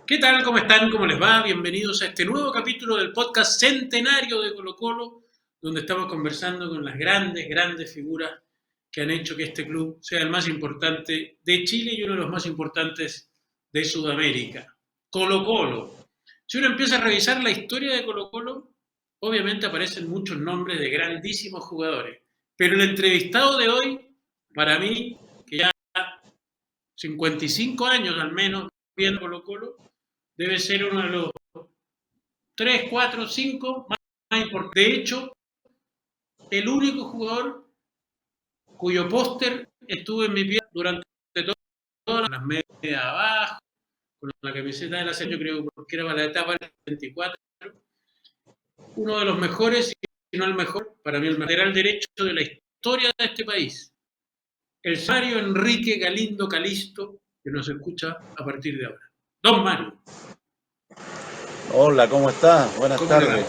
¿Qué tal? ¿Cómo están? ¿Cómo les va? Bienvenidos a este nuevo capítulo del podcast centenario de Colo Colo, donde estamos conversando con las grandes figuras que han hecho que este club sea el más importante de Chile y uno de los más importantes de Sudamérica. Colo Colo. Si uno empieza a revisar la historia de Colo Colo, obviamente aparecen muchos nombres de grandísimos jugadores, pero el entrevistado de hoy, para mí, que ya 55 años al menos viendo Colo Colo, debe ser uno de los 3, 4, 5 más importantes. De hecho, el único jugador cuyo póster estuvo en mi piel durante todas las medias abajo, con la camiseta de la selección, yo creo que era para la etapa del 24. Uno de los mejores, si no el mejor, para mí el lateral derecho de la historia de este país. El Mario Enrique Galindo Calisto, que nos escucha a partir de ahora. Don Mario. Hola, ¿cómo estás? Buenas ¿Cómo le va? tardes.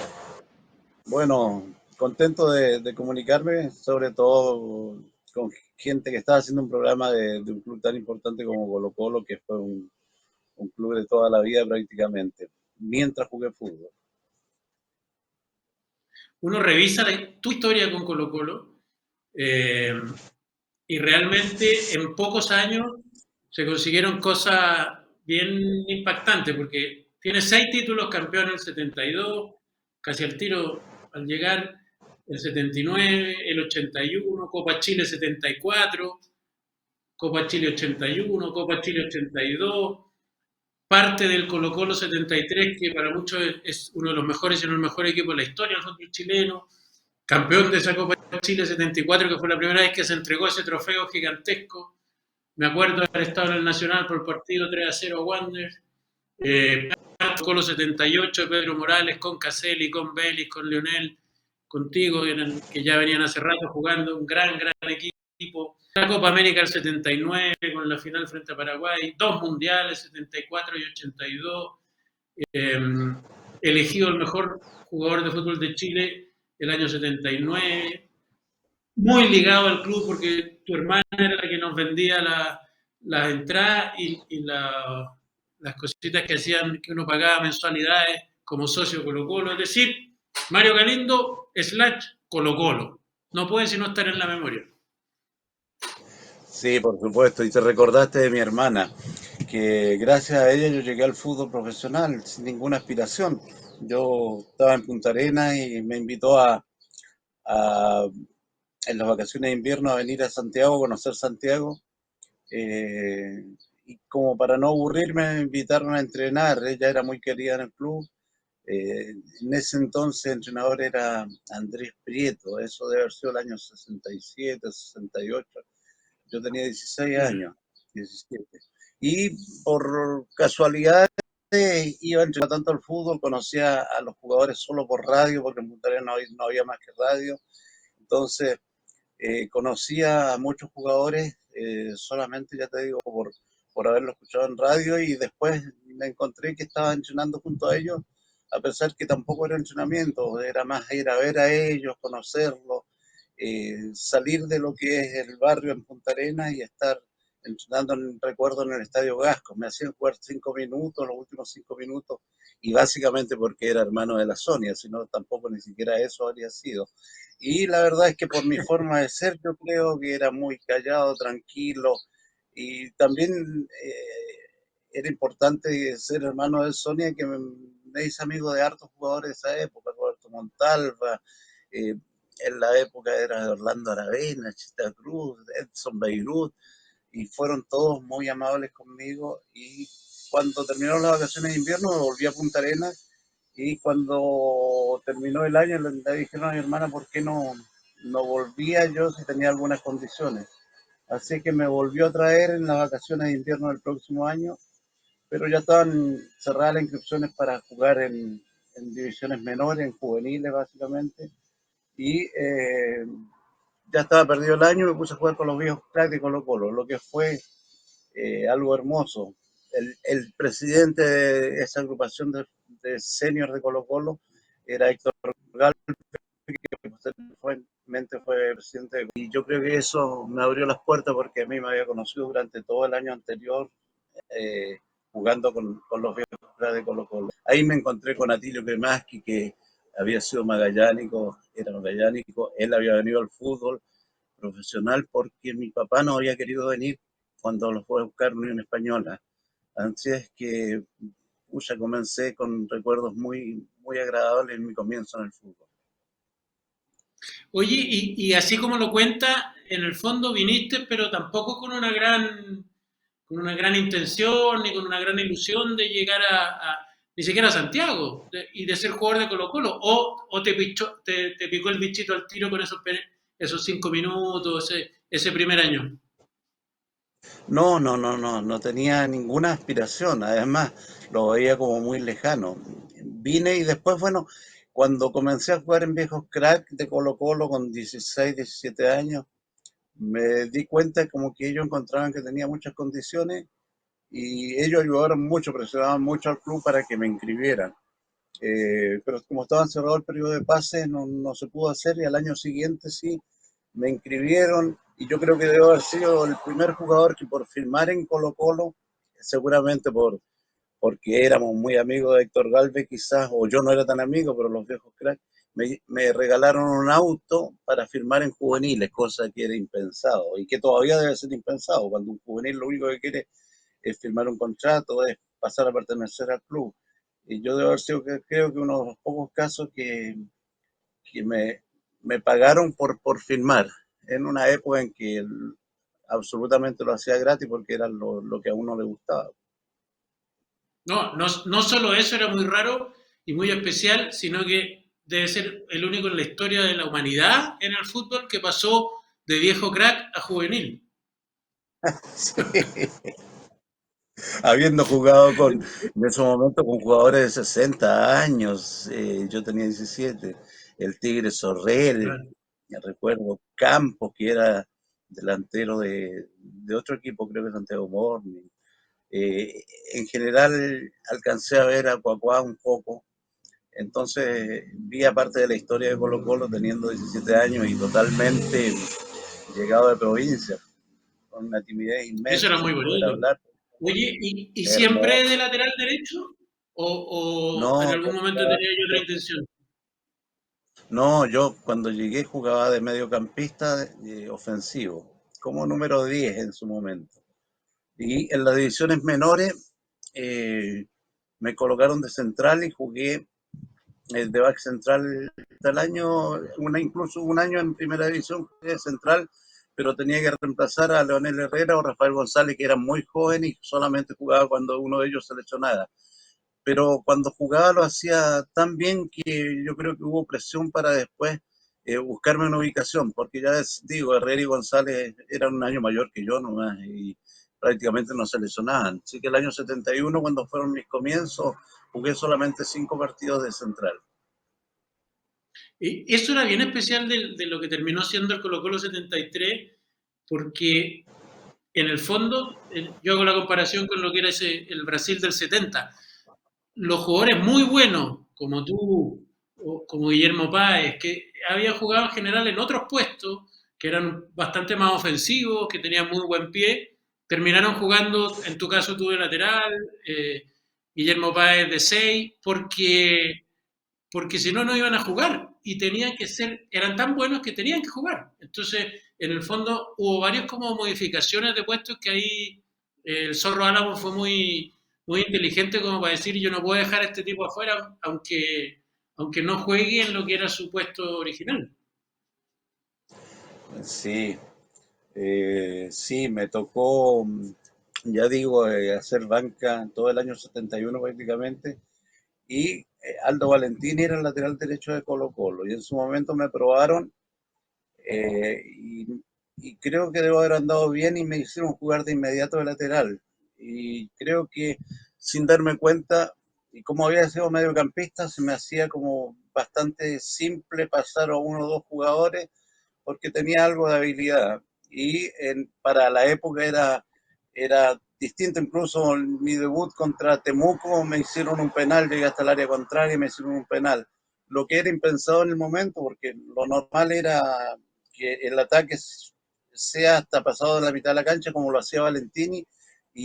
Bueno, contento de comunicarme, sobre todo con gente que está haciendo un programa de un club tan importante como Colo Colo, que fue un club de toda la vida prácticamente, mientras jugué fútbol. Uno revisa tu historia con Colo Colo eh, y realmente en pocos años se consiguieron cosas bien impactantes, porque tiene 6 títulos, campeón en el 72, casi al tiro al llegar, el 79, el 81, Copa Chile 74, Copa Chile 81, Copa Chile 82, parte del Colo Colo 73, que para muchos es uno de los mejores, si no el mejor equipo de la historia del fútbol chileno, campeón de esa Copa Chile 74, que fue la primera vez que se entregó ese trofeo gigantesco. Me acuerdo de haber estado en el Nacional por el partido 3-0 a Wander. Colo 78 de Pedro Morales, con Caselli, con Vélez, con Lionel, contigo, que ya venían hace rato jugando, un gran equipo. La Copa América del 79, con la final frente a Paraguay, 2 mundiales, 74 y 82. Eh, Elegido el mejor jugador de fútbol de Chile el año 79, muy ligado al club porque tu hermana era la que nos vendía las entradas las cositas que hacían que uno pagaba mensualidades como socio Colo Colo, es decir, Mario Galindo / Colo Colo. No puede sino estar en la memoria. Sí, por supuesto, y te recordaste de mi hermana, que gracias a ella yo llegué al fútbol profesional sin ninguna aspiración. Yo estaba en Punta Arenas y me invitó a en las vacaciones de invierno a venir a Santiago, a conocer Santiago. Eh, y como para no aburrirme, me invitaron a entrenar. Ella era muy querida en el club. En ese entonces el entrenador era Andrés Prieto, eso debe haber sido el año 67, 68. Yo tenía 16 años, 17. Y por casualidad iba a entrenar tanto al fútbol, conocía a los jugadores solo por radio, porque en Punta Arenas no había más que radio. Entonces, conocía a muchos jugadores solamente, ya te digo, por haberlo escuchado en radio, y después me encontré que estaba entrenando junto a ellos, a pesar que tampoco era entrenamiento, era más ir a ver a ellos, conocerlos, salir de lo que es el barrio en Punta Arenas y estar entrenando, recuerdo, en el Estadio Gasco. Me hacían jugar 5 minutos, los últimos 5 minutos, y básicamente porque era hermano de la Sonia, sino tampoco ni siquiera eso habría sido. Y la verdad es que por mi forma de ser, yo creo que era muy callado, tranquilo, y también era importante ser hermano de Sonia, que me hizo amigo de hartos jugadores de esa época, Roberto Montalva, eh, en la época era de Orlando Aravena, Chita Cruz, Edson Beirut, y fueron todos muy amables conmigo. Y cuando terminaron las vacaciones de invierno me volví a Punta Arenas, y cuando terminó el año le dijeron a mi hermana por qué no volvía yo si tenía algunas condiciones. Así que me volvió a traer en las vacaciones de invierno del próximo año, pero ya estaban cerradas las inscripciones para jugar en divisiones menores, en juveniles básicamente, y ya estaba perdido el año y me puse a jugar con los viejos cracks de Colo Colo, lo que fue algo hermoso. El presidente de esa agrupación de seniors de Colo Colo era Héctor Galvez, que posteriormente fue presidente. Y yo creo que eso me abrió las puertas porque a mí me había conocido durante todo el año anterior, eh, jugando con los viejos de Colo Colo. Ahí me encontré con Atilio Cremaschi, que había sido magallánico, era magallánico, él había venido al fútbol profesional porque mi papá no había querido venir cuando lo fue a buscar Unión Española. Así es que pucha, comencé con recuerdos muy agradables en mi comienzo en el fútbol. Oye, y así como lo cuenta, en el fondo viniste, pero tampoco con una gran intención ni con una gran ilusión de llegar ni siquiera a Santiago y de ser jugador de Colo Colo. O te picó el bichito al tiro con esos 5 minutos, ese primer año. No tenía ninguna aspiración, además lo veía como muy lejano. Vine y después, bueno, cuando comencé a jugar en viejos crack de Colo Colo con 16, 17 años, me di cuenta como que ellos encontraban que tenía muchas condiciones y ellos ayudaron mucho, presionaban mucho al club para que me inscribieran. Pero como estaba cerrado el periodo de pase, no se pudo hacer y al año siguiente sí me inscribieron y yo creo que debo haber sido el primer jugador que por firmar en Colo Colo, seguramente porque éramos muy amigos de Héctor Galvez quizás, o yo no era tan amigo, pero los viejos cracks, me regalaron un auto para firmar en juveniles, cosa que era impensado y que todavía debe ser impensado, cuando un juvenil lo único que quiere es firmar un contrato, es pasar a pertenecer al club. Y yo debo haber sido, creo que uno de los pocos casos que me pagaron por firmar, en una época en que absolutamente lo hacía gratis porque era lo que a uno le gustaba. No solo eso era muy raro y muy especial, sino que debe ser el único en la historia de la humanidad en el fútbol que pasó de viejo crack a juvenil. Sí. Habiendo jugado en ese momento con jugadores de 60 años, yo tenía 17, el Tigre Sorrell, Claro. me recuerdo Campos, que era delantero de otro equipo, creo que Santiago Morning. En general alcancé a ver a Cuacuá un poco, entonces vi aparte de la historia de Colo Colo teniendo 17 años y totalmente llegado de provincia, con una timidez Eso inmensa, era muy sin poder bonito. hablar, Oye, y siempre de hermoso. lateral derecho? ¿O en No, algún momento tenía yo otra intención? no, yo cuando llegué jugaba de mediocampista ofensivo, como número 10 en su momento. Y en las divisiones menores eh, me colocaron de central y jugué de back central hasta el año, incluso un año en primera división jugué de central, pero tenía que reemplazar a Leonel Herrera o Rafael González, que eran muy jóvenes y solamente jugaba cuando uno de ellos se lesionaba. Pero cuando jugaba lo hacía tan bien que yo creo que hubo presión para después buscarme una ubicación, porque ya digo, Herrera y González eran un año mayor que yo nomás y prácticamente no se lesionaban. Así que el año 71, cuando fueron mis comienzos, jugué solamente 5 partidos de central. Y eso era bien especial de lo que terminó siendo el Colo Colo 73, porque en el fondo, yo hago la comparación con lo que era el Brasil del 70. Los jugadores muy buenos, como tú, o como Guillermo Páez, que habían jugado en general en otros puestos, que eran bastante más ofensivos, que tenían muy buen pie, terminaron jugando, en tu caso tú de lateral, Guillermo Páez de 6, porque si no, no iban a jugar y tenían que ser, eran tan buenos que tenían que jugar. Entonces, en el fondo, hubo varias como modificaciones de puestos que ahí el Zorro Álamo fue muy inteligente como para decir, yo no puedo dejar a este tipo afuera, aunque no juegue en lo que era su puesto original. Sí, sí, me tocó, ya digo, hacer banca todo el año 71 prácticamente. Y Aldo Valentini era el lateral derecho de Colo Colo. Y en su momento me probaron y creo que debo haber andado bien y me hicieron jugar de inmediato de lateral. Y creo que sin darme cuenta, y como había sido mediocampista, se me hacía como bastante simple pasar a uno o dos jugadores porque tenía algo de habilidad. Y para la época era distinto, incluso en mi debut contra Temuco me hicieron un penal, llegué hasta el área contraria y me hicieron un penal. Lo que era impensado en el momento, porque lo normal era que el ataque sea hasta pasado de la mitad de la cancha, como lo hacía Valentini,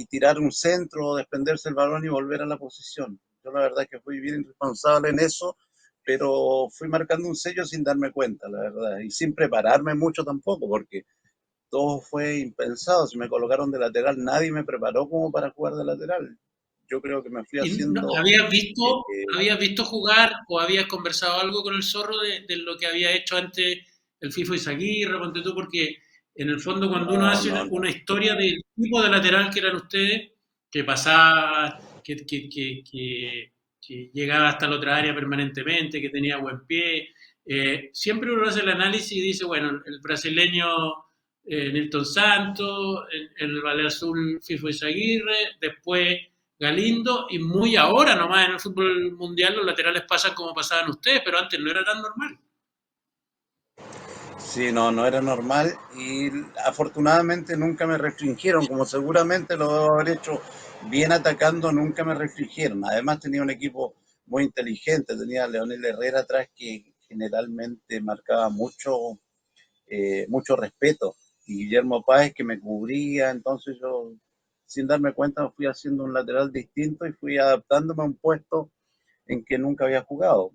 y tirar un centro, desprenderse el balón y volver a la posición. Yo la verdad que fui bien irresponsable en eso, pero fui marcando un sello sin darme cuenta, la verdad, y sin prepararme mucho tampoco, porque todo fue impensado. Si me colocaron de lateral, nadie me preparó como para jugar de lateral. Yo creo que me fui ¿Y haciendo, habías visto jugar o habías conversado algo con el Zorro de lo que había hecho antes el FIFO Izaguirre, ponte tú? Porque en el fondo cuando uno no, hace no, no. una historia del tipo de lateral que eran ustedes, que pasaba, que llegaba hasta la otra área permanentemente, que tenía buen pie, siempre uno hace el análisis y dice, bueno, el brasileño Nilton Santos, el Valle Azul FIFO Izaguirre, después Galindo, y muy ahora nomás en el fútbol mundial los laterales pasan como pasaban ustedes, pero antes no era tan normal. Sí, no, no era normal y afortunadamente nunca me restringieron, como seguramente lo debo haber hecho bien atacando, nunca me restringieron. Además tenía un equipo muy inteligente, tenía a Leonel Herrera atrás que generalmente marcaba mucho respeto y Guillermo Páez que me cubría, entonces yo sin darme cuenta fui haciendo un lateral distinto y fui adaptándome a un puesto en que nunca había jugado,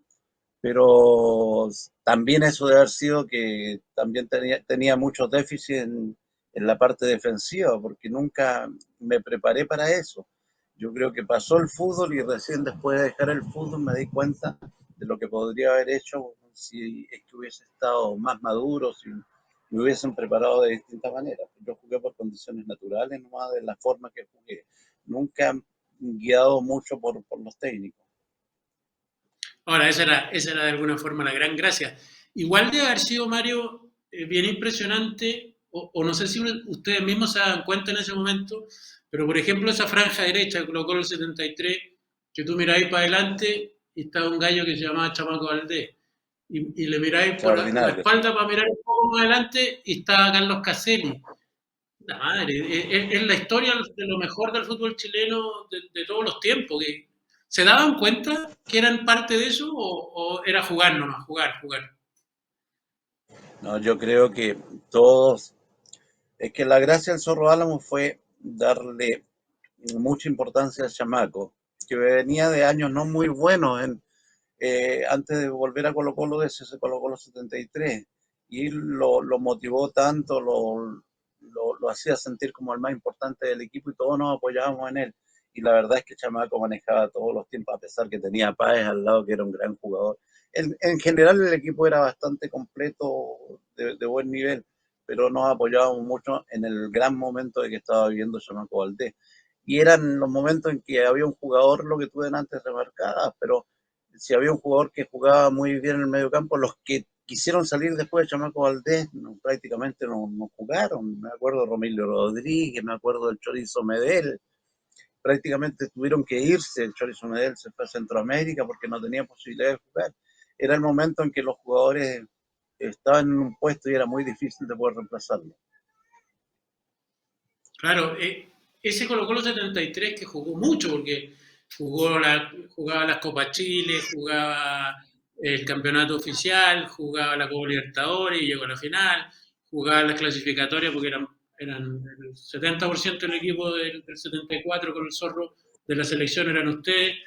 pero también eso de haber sido que también tenía muchos déficits en la parte defensiva, porque nunca me preparé para eso. Yo creo que pasó el fútbol y recién después de dejar el fútbol me di cuenta de lo que podría haber hecho si es que hubiese estado más maduro, si me hubiesen preparado de distintas maneras. Yo jugué por condiciones naturales, nomás de la forma que jugué. Nunca guiado mucho por los técnicos. Ahora, esa era de alguna forma la gran gracia. Igual de haber sido, Mario, bien impresionante, o no sé si ustedes mismos se dan cuenta en ese momento, pero por ejemplo esa franja derecha que colocó el 73, que tú miráis para adelante y estaba un gallo que se llamaba Chamaco Valdés, y le miráis por la Extraordinario. espalda para mirar un poco más adelante y estaba Carlos Caselli. La madre, es la historia de lo mejor del fútbol chileno de todos los tiempos. Que, ¿se daban cuenta que eran parte de eso o era jugar nomás, jugar, jugar? No, yo creo que todos, es que la gracia del Zorro Álamo fue darle mucha importancia al chamaco, que venía de años no muy buenos antes de volver a Colo Colo de ese Colo Colo 73, y lo motivó tanto, lo hacía sentir como el más importante del equipo y todos nos apoyábamos en él. Y la verdad es que Chamaco manejaba todos los tiempos, a pesar que tenía a Páez al lado, que era un gran jugador. En general el equipo era bastante completo, de buen nivel, pero nos apoyábamos mucho en el gran momento de que estaba viviendo Chamaco Valdés. Y eran los momentos en que había un jugador, lo que tú antes remarcabas, pero si había un jugador que jugaba muy bien en el medio campo, los que quisieron salir después de Chamaco Valdés prácticamente no jugaron. Me acuerdo de Romilio Rodríguez, me acuerdo del Chorizo Medel, prácticamente tuvieron que irse, el Chorizo Medel se fue a Centroamérica porque no tenía posibilidad de jugar. Era el momento en que los jugadores estaban en un puesto y era muy difícil de poder reemplazarlo. Claro, ese Colo Colo 73 que jugó mucho, porque jugaba las Copas Chile, jugaba el campeonato oficial, jugaba la Copa Libertadores y llegó a la final, jugaba las clasificatorias porque eran el 70% del equipo del 74 con el Zorro de la selección eran ustedes,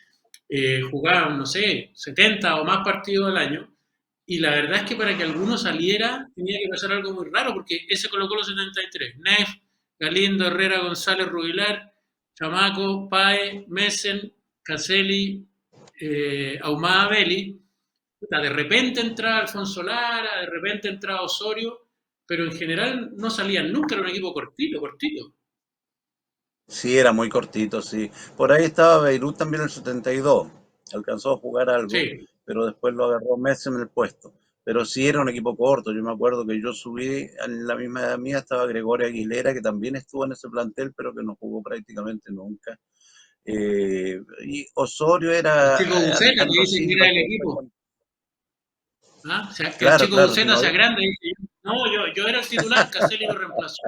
jugaban, no sé, 70 o más partidos al año. Y la verdad es que para que alguno saliera tenía que pasar algo muy raro, porque ese Colo Colo 73, Neff, Galindo, Herrera, González, Rubilar, Chamaco, Pae, Messen, Caselli, Ahumada, Belli. De repente entraba Alfonso Lara, de repente entraba Osorio, pero en general no salían nunca, era un equipo cortito, cortito. Sí, era muy cortito, sí. Por ahí estaba Beirut también en el 72. Alcanzó a jugar algo, Sí. pero después lo agarró Messi en el puesto. Pero sí era un equipo corto. Yo me acuerdo que yo subí, en la misma edad mía estaba Gregorio Aguilera, que también estuvo en ese plantel, pero que no jugó prácticamente nunca. Y Osorio El era chico Buceta, que Alejandro dice que Silva, era del que equipo. ¿Ah? O sea, que el claro, chico claro, si Buceta no se había agranda y dice, no, yo era el titular, Caselli lo reemplazó.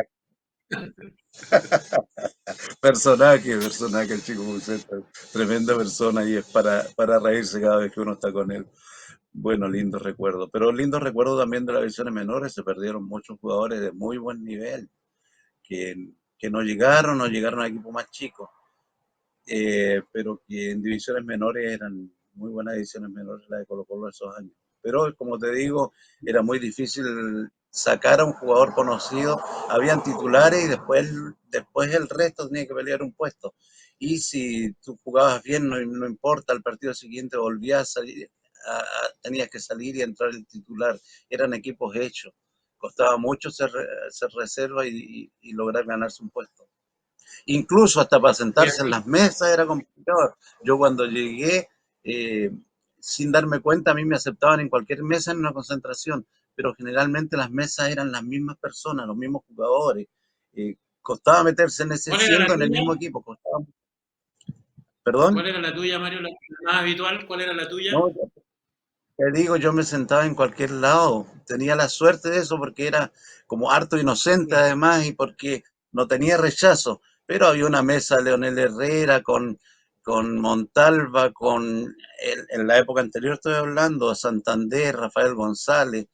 personaje, el chico Buceta, tremenda persona y es para reírse cada vez que uno está con él. Bueno, lindos recuerdos, pero lindos recuerdos también de las divisiones menores, se perdieron muchos jugadores de muy buen nivel, que que no llegaron o llegaron a equipos más chicos, pero que en divisiones menores eran muy buenas divisiones menores las de Colo Colo esos años. Pero como te digo, era muy difícil sacar a un jugador conocido, habían titulares y después el resto tenía que pelear un puesto. Y si tú jugabas bien, no importa, al partido siguiente volvías a salir, tenías que salir y entrar el titular. Eran equipos hechos. Costaba mucho ser reserva y lograr ganarse un puesto. Incluso hasta para Y sentarse en aquí, las mesas era complicado. Yo cuando llegué, eh, sin darme cuenta, a mí me aceptaban en cualquier mesa en una concentración, pero generalmente las mesas eran las mismas personas, los mismos jugadores. Costaba meterse en ese, ¿cuál era la siendo en el tuya? mismo equipo. Costaba, ¿perdón? ¿Cuál era la tuya, Mario? La más habitual, ¿cuál era la tuya? No, te digo, yo me sentaba en cualquier lado. Tenía la suerte de eso porque era como harto inocente Ya. además y porque no tenía rechazo. Pero había una mesa Leonel Herrera con Montalva, en la época anterior estoy hablando, Santander, Rafael González.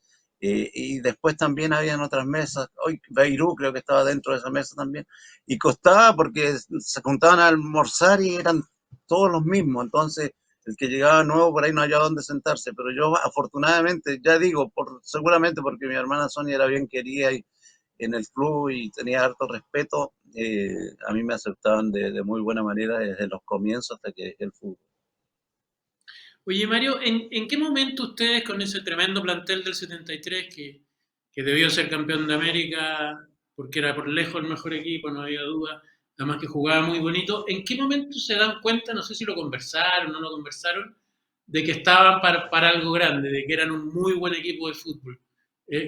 Y después también habían otras mesas. Hoy Beirut creo que estaba dentro de esa mesa también. Y costaba porque se juntaban a almorzar y eran todos los mismos. Entonces el que llegaba nuevo por ahí no hallaba dónde sentarse, pero yo afortunadamente, ya digo, seguramente porque mi hermana Sonia era bien querida en el club y tenía harto respeto, a mí me aceptaban de muy buena manera desde los comienzos hasta que dejé el fútbol. Oye, Mario, ¿en qué momento ustedes con ese tremendo plantel del 73 que debió ser campeón de América, porque era por lejos el mejor equipo, no había duda, además que jugaba muy bonito, ¿en qué momento se dan cuenta, no sé si lo conversaron o no lo conversaron, de que estaban para algo grande, de que eran un muy buen equipo de fútbol?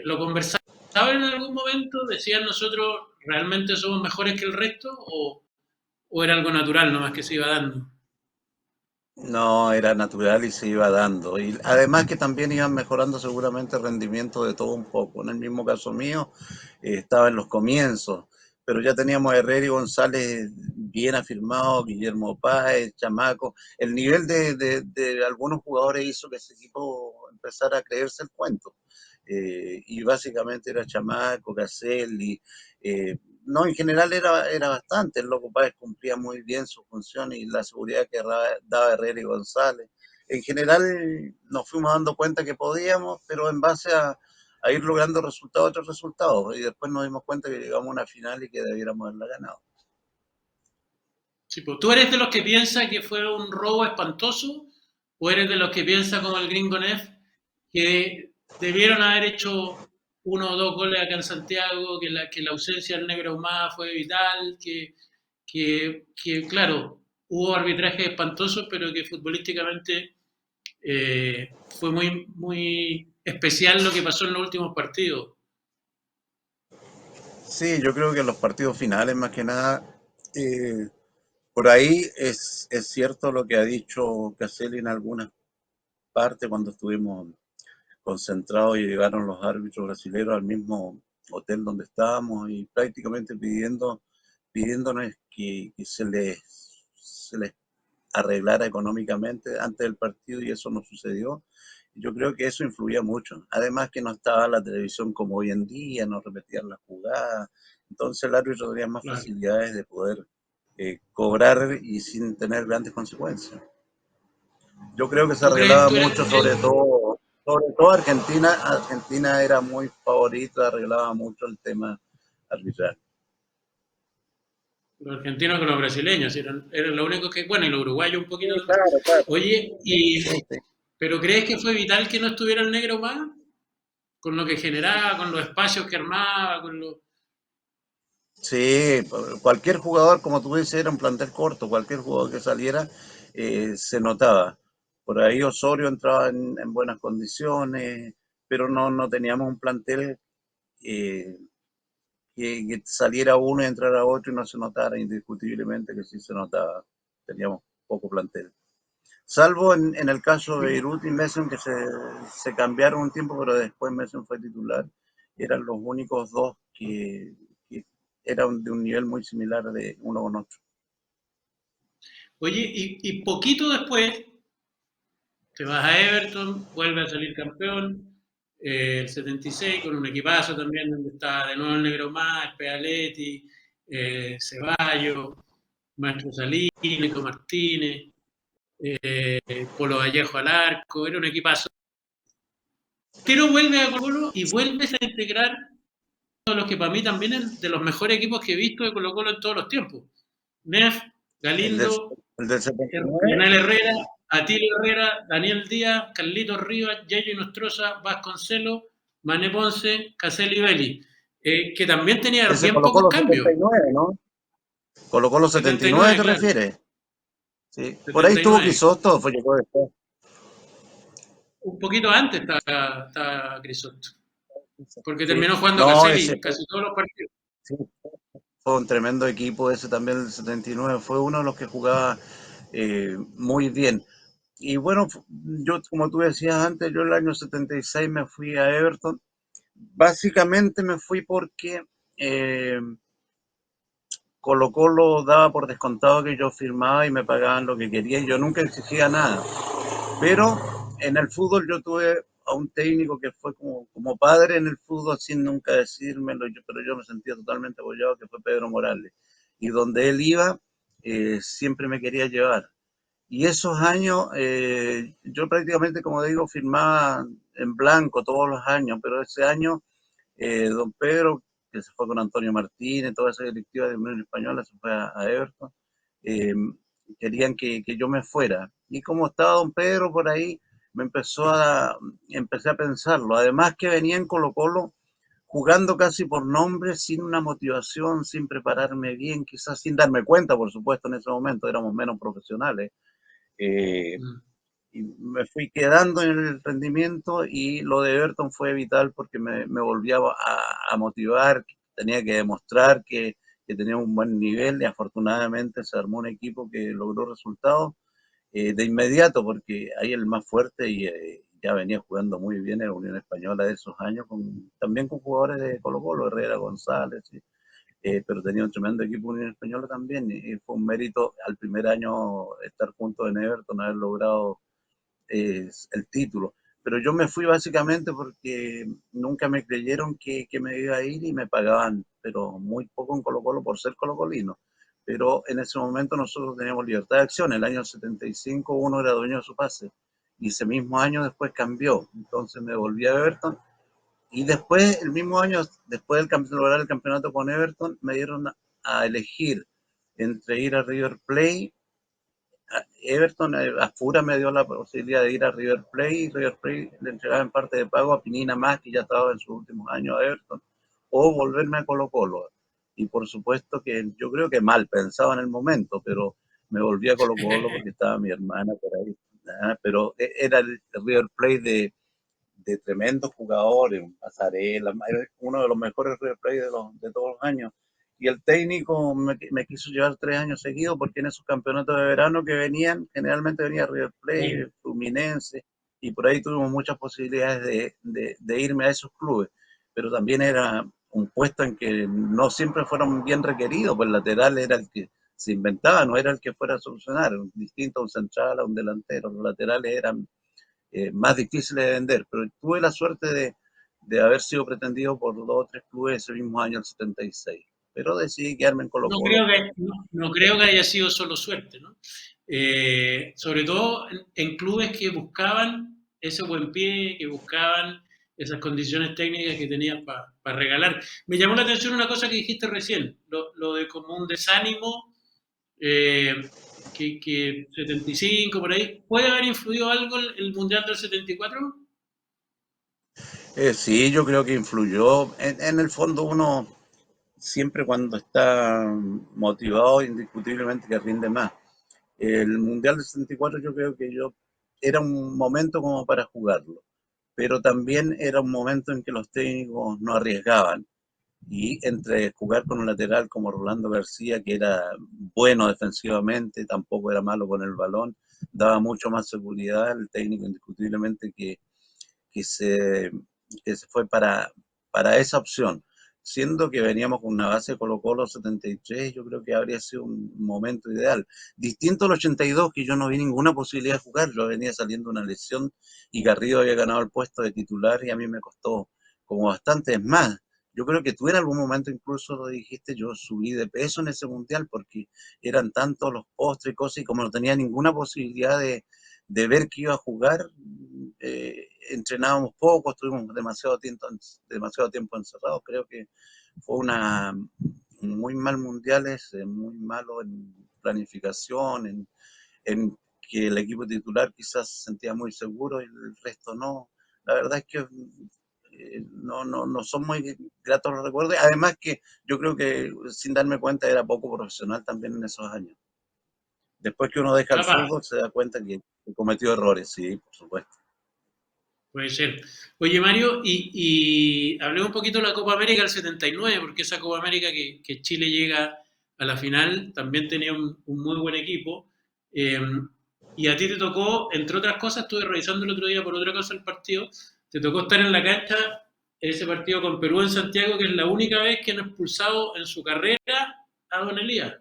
¿Lo conversaron en algún momento? ¿Decían nosotros realmente somos mejores que el resto o era algo natural nomás que se iba dando? No, era natural y se iba dando. Y además que también iban mejorando seguramente el rendimiento de todo un poco. En el mismo caso mío, estaba en los comienzos, pero ya teníamos a Herrera y González bien afirmados, Guillermo Páez, Chamaco. El nivel de algunos jugadores hizo que ese equipo empezara a creerse el cuento. Y básicamente era Chamaco, Caselli, no, en general era bastante. El Loco Páez cumplía muy bien su función y la seguridad que daba Herrera y González. En general nos fuimos dando cuenta que podíamos, pero en base a ir logrando resultados, otros resultados. Y después nos dimos cuenta que llegamos a una final y que debiéramos haberla ganado. Sí, pues, ¿tú eres de los que piensa que fue un robo espantoso o eres de los que piensa como el gringo Neff que debieron haber hecho uno o dos goles acá en Santiago, que la ausencia del negro Humada fue vital, claro, hubo arbitrajes espantosos, pero que futbolísticamente fue muy especial lo que pasó en los últimos partidos? Sí, yo creo que en los partidos finales, más que nada, eh, por ahí es cierto lo que ha dicho Caselli en algunas partes cuando estuvimos concentrados y llegaron los árbitros brasileños al mismo hotel donde estábamos y prácticamente pidiéndonos que se les arreglara económicamente antes del partido y eso no sucedió. Yo creo que eso influía mucho. Además que no estaba la televisión como hoy en día, no repetían las jugadas. Entonces el árbitro tenía más Claro. facilidades de poder cobrar y sin tener grandes consecuencias. Yo creo que se ¿Tú crees, arreglaba tú eres mucho, sobre todo Argentina. Argentina era muy favorita, arreglaba mucho el tema arbitral. los argentinos con los brasileños? Eran lo único que, bueno, y los uruguayos un Sí, poquito también. claro, claro. Oye, Sí, sí. ¿pero crees que fue vital que no estuviera el negro más? Con lo que generaba, con los espacios que armaba, con los... Sí, cualquier jugador, como tú dices, era un plantel corto, cualquier jugador que saliera se notaba. Por ahí Osorio entraba en buenas condiciones, pero no teníamos un plantel eh, que saliera uno y entrara otro y no se notara, indiscutiblemente que sí se notaba. Teníamos poco plantel. Salvo en el caso de Beirut y Mesen, que se cambiaron un tiempo, pero después Mesen fue titular. Eran los únicos dos que eran de un nivel muy similar de uno con otro. Oye, y poquito después te vas a Everton, vuelve a salir campeón, el 76 con un equipazo también donde está de nuevo el Negro Más, Pealetti, Ceballos, Maestro Salí, Nico Martínez, Polo Vallejo al arco, era un equipazo. Pero vuelve a Colo y vuelves a integrar uno de los que para mí también es de los mejores equipos que he visto de Colo Colo en todos los tiempos. Neff, El del, Galindo, el del 79. Lionel Herrera, Atilio Herrera, Daniel Díaz, Carlitos Rivas, Yayo Nostroza, Vasconcelos, Mané Ponce, Caselli Belli, que también tenía Ese bien Colo pocos Colo cambios. 79, ¿no? Colo Colo 79 79, te claro. refieres. Sí. Por ahí estuvo 79. Crisotto, fue llegó después. Un poquito antes está Crisotto, porque Sí. terminó jugando No, ese Caselli casi todos los partidos. sí, fue un tremendo equipo, ese también del 79. Fue uno de los que jugaba muy bien. Y bueno, yo, como tú decías antes, yo el año 76 me fui a Everton. Básicamente me fui porque eh, Colo Colo daba por descontado que yo firmaba y me pagaban lo que quería y yo nunca exigía nada. Pero en el fútbol yo tuve a un técnico que fue como padre en el fútbol sin nunca decírmelo, pero yo me sentía totalmente apoyado, que fue Pedro Morales. Y donde él iba, siempre me quería llevar. Y esos años, yo prácticamente, como digo, firmaba en blanco todos los años, pero ese año, don Pedro, que se fue con Antonio Martínez, toda esa directiva de Unión Española, se fue a Everton, eh, querían que yo me fuera. Y como estaba don Pedro por ahí, empecé a pensarlo. Además que venía en Colo Colo jugando casi por nombre, sin una motivación, sin prepararme bien, quizás sin darme cuenta, por supuesto, en ese momento éramos menos profesionales. Eh, Mm. y me fui quedando en el rendimiento y lo de Everton fue vital porque me volvía a motivar, tenía que demostrar que tenía un buen nivel y afortunadamente se armó un equipo que logró resultados de inmediato porque ahí el más fuerte y ya venía jugando muy bien en la Unión Española de esos años, también con jugadores de Colo Colo, Herrera, González, pero tenía un tremendo equipo Unión Española también y fue un mérito al primer año estar juntos en Everton, haber logrado el título. Pero yo me fui básicamente porque nunca me creyeron que me iba a ir y me pagaban, pero muy poco en Colo Colo por ser colocolino. Pero en ese momento nosotros teníamos libertad de acción. El año 75 uno era dueño de su pase y ese mismo año después cambió. Entonces me volví a Everton y después, el mismo año, después de lograr el campeonato con Everton, me dieron a elegir entre ir a River Plate. Everton, a Fura me dio la posibilidad de ir a River Plate y River Plate le entregaba en parte de pago a Pinina más, que ya estaba en sus últimos años a Everton, o volverme a Colo Colo. Y por supuesto que yo creo que mal pensaba en el momento, pero me volví a Colo Colo porque estaba mi hermana por ahí. Pero era el River Plate de tremendos jugadores, Pasarela, uno de los mejores replay de todos los años. Y el técnico me quiso llevar 3 años seguidos porque en esos campeonatos de verano que venían, generalmente venía River Plate, Sí. Fluminense, y por ahí tuvimos muchas posibilidades de irme a esos clubes. Pero también era un puesto en que no siempre fueron bien requeridos, pues el lateral era el que se inventaba, no era el que fuera a solucionar, distinto a un central, a un delantero, los laterales eran más difíciles de vender, pero tuve la suerte de haber sido pretendido por 2 o 3 clubes ese mismo año, el 76. Pero decidí quedarme en Colo No Colo creo por... que, no creo que haya sido solo suerte, ¿no? Sobre todo en clubes que buscaban ese buen pie, que buscaban esas condiciones técnicas que tenían para regalar. Me llamó la atención una cosa que dijiste recién, lo de como un desánimo, que 75 por ahí. ¿Puede haber influido algo el Mundial del 74? Sí, yo creo que influyó. En el fondo uno siempre cuando está motivado, indiscutiblemente que rinde más. El Mundial del 74 yo creo que yo era un momento como para jugarlo, pero también era un momento en que los técnicos no arriesgaban. Y entre jugar con un lateral como Rolando García, que era bueno defensivamente, tampoco era malo con el balón, daba mucho más seguridad, el técnico indiscutiblemente que, se, que se fue para esa opción. Siendo que veníamos con una base de Colo Colo 73, yo creo que habría sido un momento ideal. Distinto al 82, que yo no vi ninguna posibilidad de jugar, yo venía saliendo una lesión y Garrido había ganado el puesto de titular y a mí me costó como bastantes más. Yo creo que tú en algún momento incluso lo dijiste, yo subí de peso en ese mundial porque eran tantos los postres y cosas y como no tenía ninguna posibilidad de ver que iba a jugar, entrenábamos poco, estuvimos demasiado tiempo encerrados. Creo que fue una muy mal mundiales, muy malo en planificación, en que el equipo titular quizás se sentía muy seguro y el resto no. La verdad es que no son muy gratos los recuerdos. Además que yo creo que sin darme cuenta era poco profesional también en esos años. Después que uno deja el Capaz, fútbol se da cuenta que cometió errores, sí, por supuesto. puede ser. Oye, Mario, y hablemos un poquito de la Copa América del 79, porque esa Copa América que Chile llega a la final también tenía un muy buen equipo. Eh, y a ti te tocó, entre otras cosas, estuve revisando el otro día por otra cosa el partido, te tocó estar en la cancha ese partido con Perú en Santiago, que es la única vez que han expulsado en su carrera a Don Elías.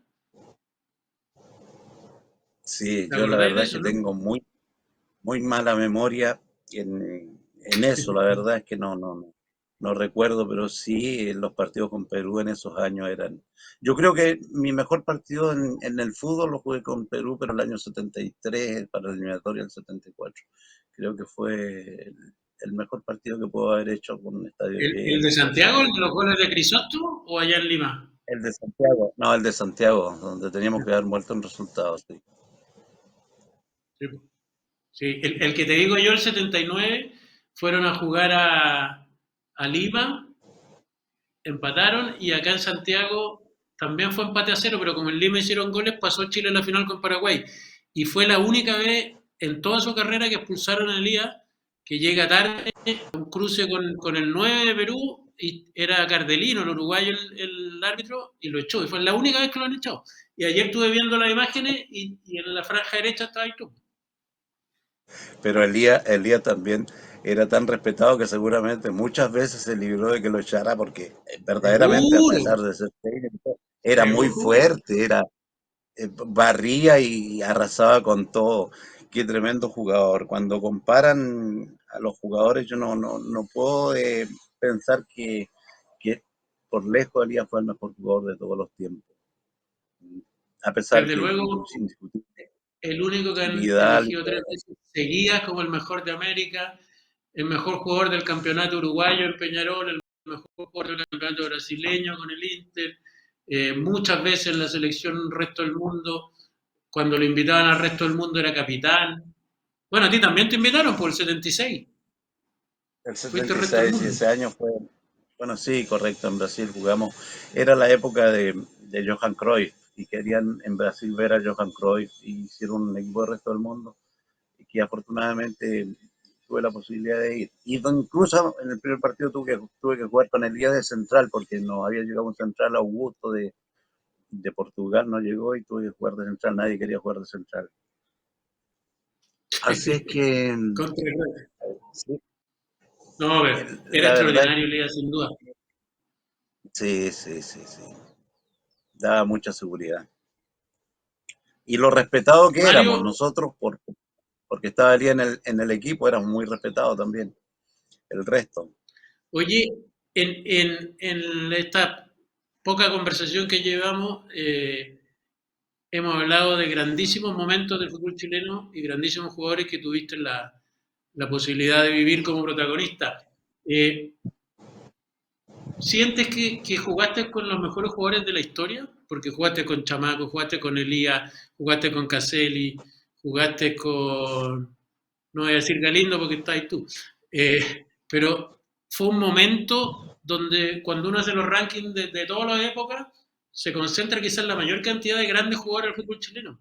Sí, ¿Te yo la acordáis de verdad es eso, que no? tengo muy mala memoria en eso, la verdad es que no recuerdo, pero sí los partidos con Perú en esos años eran. Yo creo que mi mejor partido en el fútbol lo jugué con Perú, pero el año 73 para la eliminatoria del 74. Creo que fue el mejor partido que puedo haber hecho con un estadio ¿El de lleno, todo Santiago, eso. el de los goles de Crisóstomo o allá en Lima? El de Santiago, no, el de Santiago, donde teníamos que dar vuelta un resultado, sí. Sí, sí, el que te digo yo, el 79, fueron a jugar a Lima, empataron y acá en Santiago también fue empate a cero, pero como en Lima hicieron goles, pasó Chile a la final con Paraguay. Y fue la única vez en toda su carrera que expulsaron a Elías, que llega tarde, un cruce con el 9 de Perú, y era Cardelino, el uruguayo, el árbitro, y lo echó. Y fue la única vez que lo han echado. Y ayer estuve viendo las imágenes y en la franja derecha estaba ahí tú. Pero Elías también era tan respetado que seguramente muchas veces se libró de que lo echara porque verdaderamente, a Seguro, pesar de ser técnico, era muy seguro. fuerte, barría y arrasaba con todo. Qué tremendo jugador. Cuando comparan a los jugadores, yo no puedo pensar que por lejos Elías fue el mejor jugador de todos los tiempos. A pesar Desde que luego, es indiscutible. el único que han Vidal y elegido tres todo. veces seguidas como el mejor de América, el mejor jugador del campeonato uruguayo en Peñarol, el mejor jugador del campeonato brasileño con el Inter, muchas veces en la selección resto del mundo, cuando lo invitaban al resto del mundo era capitán. Bueno, a ti también te invitaron por el 76, El fuiste setenta el y resto del seis y mundo. ese año fue, bueno, sí, correcto, en Brasil jugamos, era la época de Johan Cruyff y querían en Brasil ver a Johan Cruyff y hicieron un equipo del resto del mundo y que afortunadamente tuve la posibilidad de ir. Y incluso en el primer partido tuve que jugar con el día de central porque no había llegado un central Augusto de Portugal, no llegó y tuve que jugar de central, nadie quería jugar de central. Así es que Contra el- sí, No, a ver, era la verdad es extraordinario Liga, sin duda. sí. Daba mucha seguridad. Y lo respetado que Mario, éramos nosotros, porque estaba Elías en el equipo, éramos muy respetados también, el resto. oye, en esta poca conversación que llevamos, hemos hablado de grandísimos momentos del fútbol chileno y grandísimos jugadores que tuviste la posibilidad de vivir como protagonista. Eh, ¿Sientes que jugaste con los mejores jugadores de la historia? Porque jugaste con Chamaco, jugaste con Elías, jugaste con Caselli, jugaste con, no voy a decir Galindo porque estás ahí tú, pero fue un momento donde cuando uno hace los rankings de todas las épocas, se concentra quizás la mayor cantidad de grandes jugadores del fútbol chileno.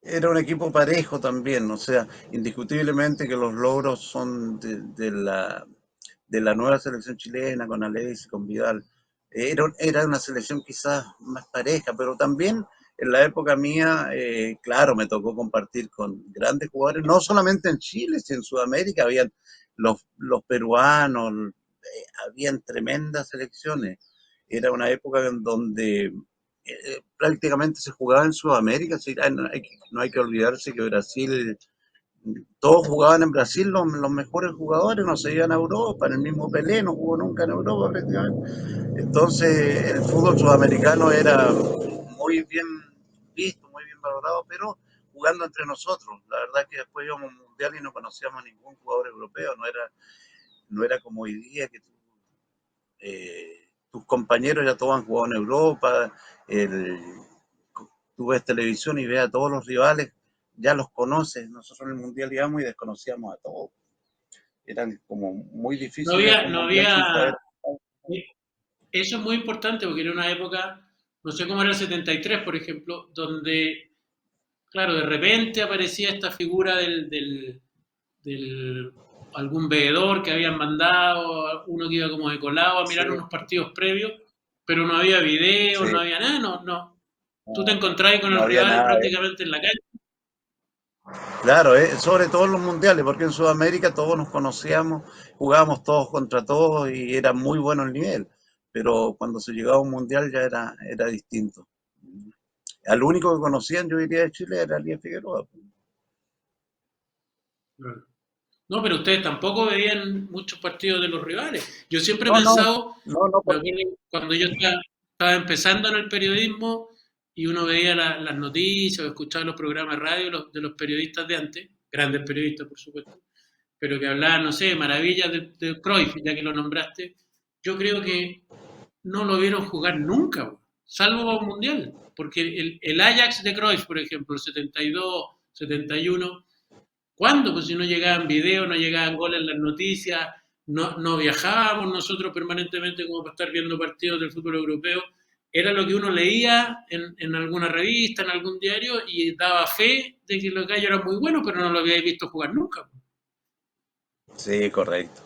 Era un equipo parejo también, o sea, indiscutiblemente que los logros son de la nueva selección chilena, con Aleix, con Vidal. Era una selección quizás más pareja, pero también en la época mía, claro, me tocó compartir con grandes jugadores, no solamente en Chile, sino en Sudamérica, habían los peruanos, habían tremendas selecciones. Era una época en donde prácticamente se jugaba en Sudamérica, sí, no hay que olvidarse que Brasil todos jugaban en Brasil, los mejores jugadores no se iban a Europa, en el mismo Pelé no jugó nunca en Europa prácticamente. Entonces el fútbol sudamericano era muy bien visto, muy bien valorado, pero jugando entre nosotros. La verdad es que después íbamos a un mundial y no conocíamos a ningún jugador europeo, no era como hoy día que tus compañeros ya todos han jugado en Europa, el, tú ves televisión y ves a todos los rivales, ya los conoces. Nosotros en el mundial íbamos y desconocíamos a todos. Eran como muy No difícil ir a había, un no mundial sin había, saber. eso es muy importante porque era una época, no sé cómo era el 73, por ejemplo, donde, claro, de repente aparecía esta figura del algún veedor que habían mandado, uno que iba como de colado a Sí, mirar unos partidos previos, pero no había video, sí, no había nada, no, no. Tú te no, encontrabas con no el había rival nada. prácticamente en la calle. Claro, sobre todo en los mundiales, porque en Sudamérica todos nos conocíamos, jugábamos todos contra todos y era muy bueno el nivel. Pero cuando se llegaba a un mundial ya era distinto. Al único que conocían, yo diría, de Chile era Elías Figueroa. No, pero ustedes tampoco veían muchos partidos de los rivales. Yo siempre he No, no, pensado, no, no, me acuerdo cuando yo estaba empezando en el periodismo y uno veía las noticias o escuchaba los programas de radio de los periodistas de antes, grandes periodistas por supuesto, pero que hablaban, no sé, maravillas de Cruyff, ya que lo nombraste. Yo creo que no lo vieron jugar nunca, salvo para un mundial. Porque el Ajax de Cruyff, por ejemplo, el 72, 71, ¿cuándo? Pues si no llegaban videos, no llegaban goles en las noticias, no viajábamos nosotros permanentemente como para estar viendo partidos del fútbol europeo. Era lo que uno leía en alguna revista, en algún diario, y daba fe de que los gallos eran muy buenos, pero no lo habíais visto jugar nunca. sí, correcto.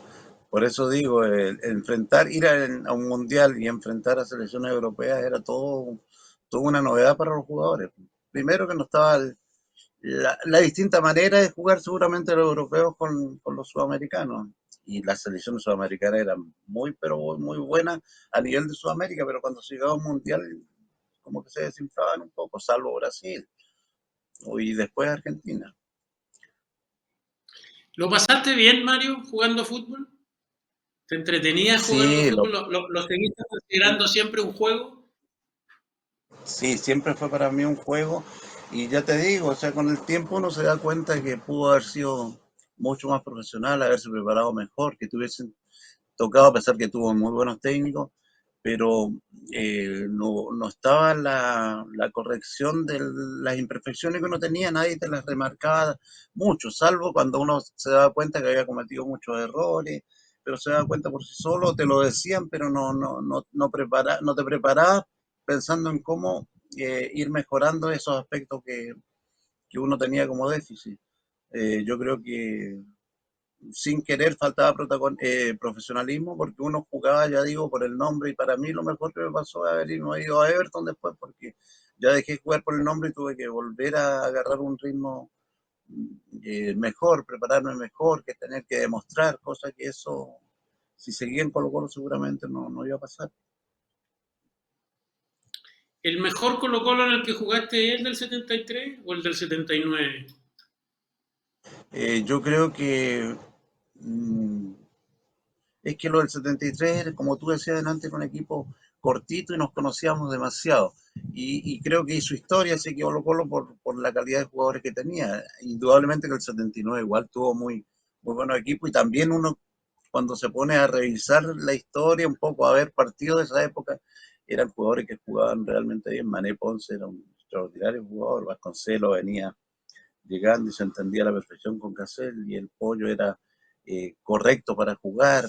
Por eso digo, ir a un mundial y enfrentar a selecciones europeas era todo una novedad para los jugadores. Primero que no estaba la distinta manera de jugar seguramente los europeos con los sudamericanos. Y las selecciones sudamericanas eran muy, pero muy buenas a nivel de Sudamérica, pero cuando se llegaba a un mundial, como que se desinflaban un poco, salvo Brasil y después Argentina. ¿Lo pasaste bien, Mario, jugando fútbol? ¿Te entretenías jugando Sí, fútbol? ¿Lo seguiste considerando siempre un juego? sí, siempre fue para mí un juego y ya te digo, o sea, con el tiempo uno se da cuenta que pudo haber sido mucho más profesional, haberse preparado mejor, que tuviesen tocado, a pesar que tuvo muy buenos técnicos, pero no estaba la corrección de las imperfecciones que uno tenía, nadie te las remarcaba mucho, salvo cuando uno se daba cuenta que había cometido muchos errores, pero se daba cuenta por sí solo, te lo decían, pero no te preparabas pensando en cómo ir mejorando esos aspectos que uno tenía como déficit. Yo creo que sin querer faltaba profesionalismo porque uno jugaba, ya digo, por el nombre y para mí lo mejor que me pasó es haber ido a Everton después porque ya dejé de jugar por el nombre y tuve que volver a agarrar un ritmo mejor, prepararme mejor, que tener que demostrar, cosa que eso, si seguía en Colo Colo seguramente no iba a pasar. ¿El mejor Colo-Colo en el que jugaste es el del 73 o el del 79? Yo creo que mmm, es que lo del 73, como tú decías delante, era un equipo cortito y nos conocíamos demasiado. Y creo que hizo historia ese equipo Colo Colo por la calidad de jugadores que tenía. Indudablemente que el 79 igual tuvo muy buenos equipos y también uno cuando se pone a revisar la historia un poco, a ver partidos de esa época, eran jugadores que jugaban realmente bien. Mané Ponce era un extraordinario jugador, Vasconcelos venía llegando y se entendía a la perfección con Cassell y el Pollo era correcto para jugar.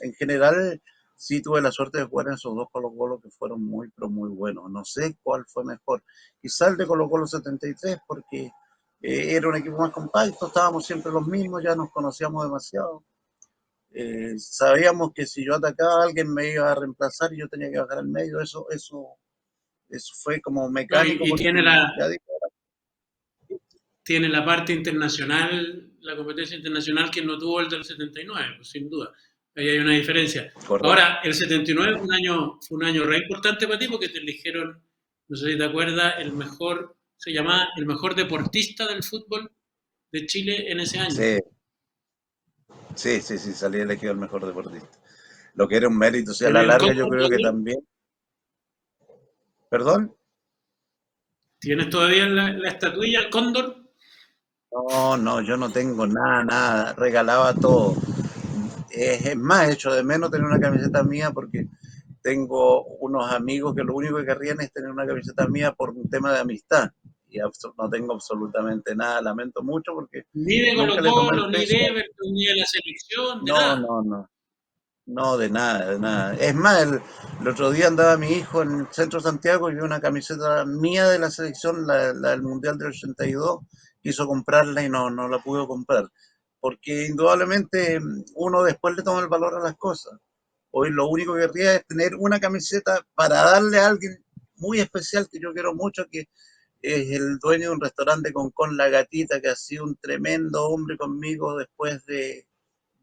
En general, sí tuve la suerte de jugar en esos dos Colo Colo que fueron muy, pero muy buenos. No sé cuál fue mejor. Quizá el de Colo Colo 73 porque era un equipo más compacto, estábamos siempre los mismos, ya nos conocíamos demasiado. Sabíamos que si yo atacaba a alguien me iba a reemplazar y yo tenía que bajar al medio, eso fue como No, mecánico y porque ya digo, tiene la parte internacional, la competencia internacional que no tuvo el del 79, pues, sin duda. Ahí hay una diferencia. correcto. Ahora, el 79 fue un año re importante para ti porque te eligieron, no sé si te acuerdas, se llamaba el mejor deportista del fútbol de Chile en ese año. Sí, sí, salí elegido el mejor deportista. Lo que era un mérito, o sea, a la ¿Tiene un larga yo cóndor creo que todavía? también, perdón, ¿Tienes todavía la estatuilla, el cóndor? no, yo no tengo nada, regalaba todo. Es más, echo de menos tener una camiseta mía porque tengo unos amigos que lo único que querrían es tener una camiseta mía por un tema de amistad. Y no tengo absolutamente nada, lamento mucho porque Ni de nunca le tomé el Colo-Colo, ni de peso. Everton, ni de la selección, de No, nada. no, no. No, de nada, de nada. Es más, el otro día andaba mi hijo en el centro de Santiago y vio una camiseta mía de la selección, la del Mundial del 82, quiso comprarla y no la pudo comprar. Porque indudablemente uno después le toma el valor a las cosas. Hoy lo único que querría es tener una camiseta para darle a alguien muy especial que yo quiero mucho, que es el dueño de un restaurante con La Gatita, que ha sido un tremendo hombre conmigo después de,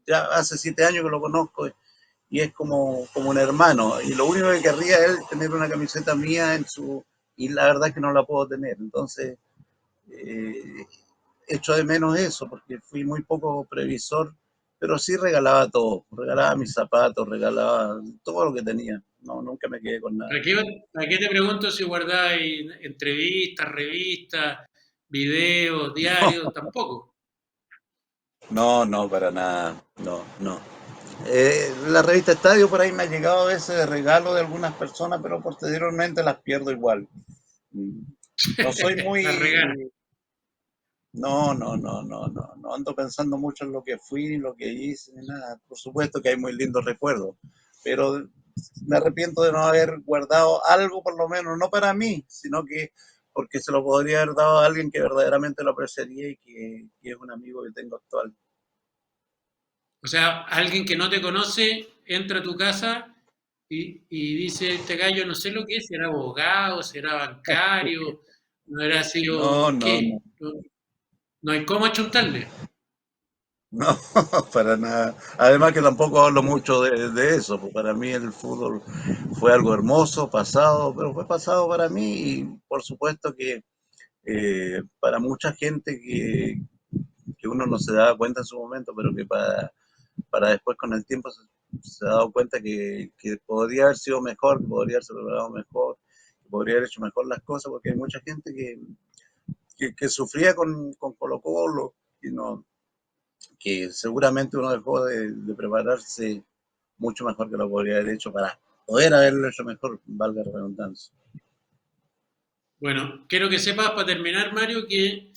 ya hace 7 años que lo conozco y es como un hermano. Y lo único que querría es tener una camiseta mía en su... Y la verdad es que no la puedo tener. Entonces, eh, echo de menos eso, porque fui muy poco previsor, pero sí regalaba todo. Regalaba mis zapatos, regalaba todo lo que tenía. No, nunca me quedé con nada. ¿Para qué te pregunto si guardáis entrevistas, revistas, videos, diarios? Tampoco. No, para nada. No. La revista Estadio por ahí me ha llegado a veces de regalo de algunas personas, pero posteriormente las pierdo igual. Mm. No soy La regala. muy, no ando pensando mucho en lo que fui, ni lo que hice, ni nada. Por supuesto que hay muy lindos recuerdos, pero me arrepiento de no haber guardado algo, por lo menos, no para mí, sino que porque se lo podría haber dado a alguien que verdaderamente lo apreciaría y que es un amigo que tengo actual. O sea, alguien que no te conoce entra a tu casa y dice, este gallo no sé lo que es, será abogado, será bancario, no habrá No, sido, no. ¿qué? No, no hay cómo achuntarle. No, para nada. Además que tampoco hablo mucho de eso, pues para mí el fútbol fue algo hermoso, pasado, pero fue pasado para mí y por supuesto que para mucha gente que uno no se daba cuenta en su momento, pero que para después con el tiempo se ha dado cuenta que podría haber sido mejor, que podría haberse preparado mejor, que podría haber hecho mejor las cosas, porque hay mucha gente que sufría con Colo Colo y no, que seguramente uno dejó de prepararse mucho mejor que lo podría haber hecho para poder haberlo hecho mejor, valga la redundancia. Bueno, quiero que sepas para terminar, Mario, que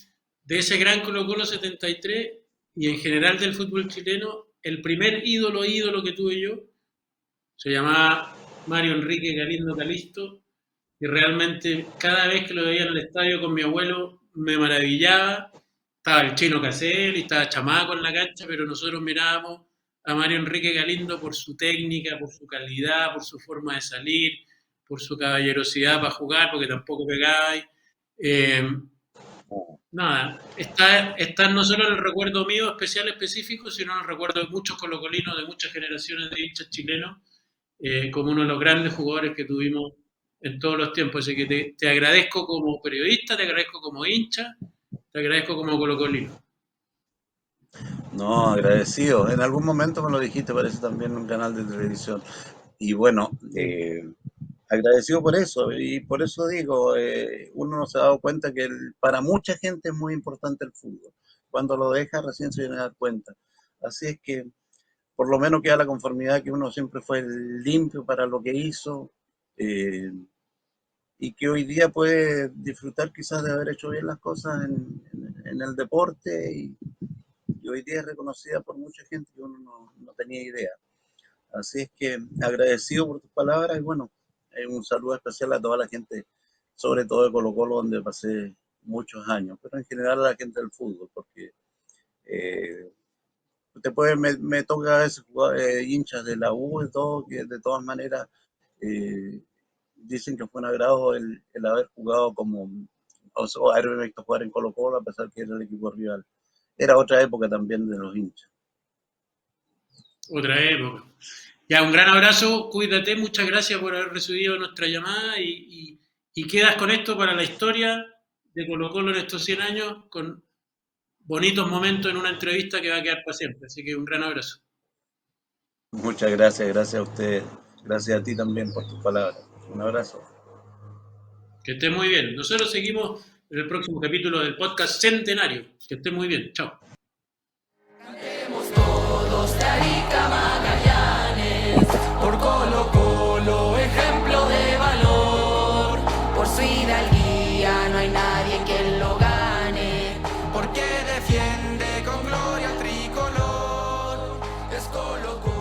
de ese gran Colo-Colo 73 y en general del fútbol chileno, el primer ídolo que tuve yo se llamaba Mario Enrique Galindo Calisto y realmente cada vez que lo veía en el estadio con mi abuelo me maravillaba. Estaba el Chino Caselli, estaba Chamaco en la cancha, pero nosotros mirábamos a Mario Enrique Galindo por su técnica, por su calidad, por su forma de salir, por su caballerosidad para jugar, porque tampoco pegáis. Eh, nada, está no solo en el recuerdo mío especial específico, sino en el recuerdo de muchos colocolinos, de muchas generaciones de hinchas chilenos, como uno de los grandes jugadores que tuvimos en todos los tiempos. Así que te agradezco como periodista, te agradezco como hincha, te agradezco como colocolino. No, agradecido. En algún momento me lo dijiste, parece también en un canal de televisión. Y bueno, agradecido por eso. Y por eso digo, uno no se ha dado cuenta que para mucha gente es muy importante el fútbol. Cuando lo deja, recién se viene a dar cuenta. Así es que por lo menos queda la conformidad que uno siempre fue limpio para lo que hizo. eh, y que hoy día puede disfrutar quizás de haber hecho bien las cosas en el deporte y hoy día es reconocida por mucha gente que uno no tenía idea. Así es que agradecido por tus palabras y bueno, un saludo especial a toda la gente, sobre todo de Colo Colo, donde pasé muchos años, pero en general a la gente del fútbol, porque eh, me toca a veces hinchas de la U y todo, que de todas maneras eh, dicen que fue un agrado el haber jugado como, o haber visto jugar en Colo Colo a pesar que era el equipo rival. Era otra época también de los hinchas. Otra época. Ya, un gran abrazo, cuídate, muchas gracias por haber recibido nuestra llamada y quedas con esto para la historia de Colo Colo en estos 100 años con bonitos momentos en una entrevista que va a quedar para siempre. Así que un gran abrazo. Muchas gracias, gracias a usted, gracias a ti también por tus palabras. Un abrazo. Que esté muy bien. Nosotros seguimos en el próximo capítulo del podcast Centenario. Que esté muy bien. Chao. Cantemos todos de Arica a Magallanes, por Colo Colo, ejemplo de valor. Por su hidalguía no hay nadie quien lo gane, porque defiende con gloria el tricolor. Es Colo Colo.